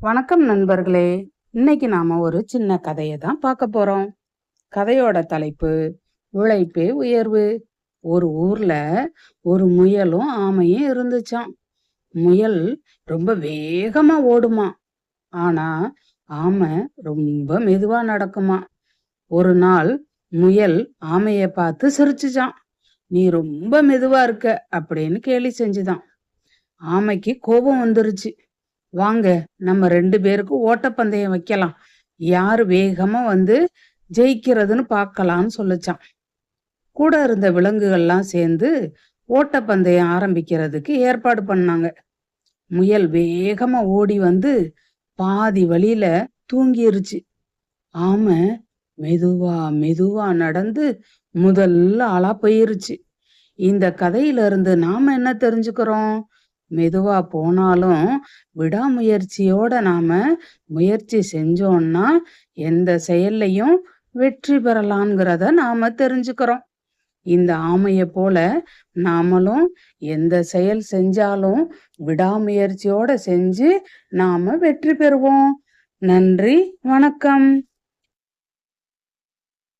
வணக்கம் நண்பர்களே. இன்னைக்கு நாம ஒரு சின்ன கதையை தான் பார்க்க போறோம். கதையோட தலைப்பு உழைப்பே உயர்வு. ஒரு ஊர்ல ஒரு முயலும் ஆமையும் இருந்துச்சாம். முயல் ரொம்ப வேகமா ஓடுமா, ஆனா ஆமை ரொம்ப மெதுவா நடக்குமா. ஒரு நாள் முயல் ஆமைய பார்த்து சிரிச்சுச்சான். நீ ரொம்ப மெதுவா இருக்க அப்படின்னு கேலி செஞ்சுதான். ஆமைக்கு கோபம் வந்துருச்சு. வாங்க, நம்ம 2 பேருக்கும் ஓட்டப்பந்தயம் வைக்கலாம். யாரு வேகமா வந்து ஜெயிக்கிறதுன்னு பார்க்கலாம்னு சொல்லுச்சான். கூட இருந்த விலங்குகள்லாம் சேர்ந்து ஓட்டப்பந்தயம் ஆரம்பிக்கிறதுக்கு ஏற்பாடு பண்ணாங்க. முயல் வேகமா ஓடி வந்து பாதி வழியில தூங்கிருச்சு. ஆமை மெதுவா மெதுவா நடந்து முதல்ல ஆளா போயிருச்சு. இந்த கதையில இருந்து நாம என்ன தெரிஞ்சுக்கிறோம்? மெதுவா போனாலும் விடாமுயற்சியோட நாம முயற்சி செஞ்சோம்னா எந்த செயல்லையும் வெற்றி பெறலாம்ங்கிறத நாம தெரிஞ்சுக்கிறோம். இந்த ஆமைய போல நாமளும் எந்த செயல் செஞ்சாலும் விடாமுயற்சியோட செஞ்சு நாம வெற்றி பெறுவோம். நன்றி, வணக்கம்.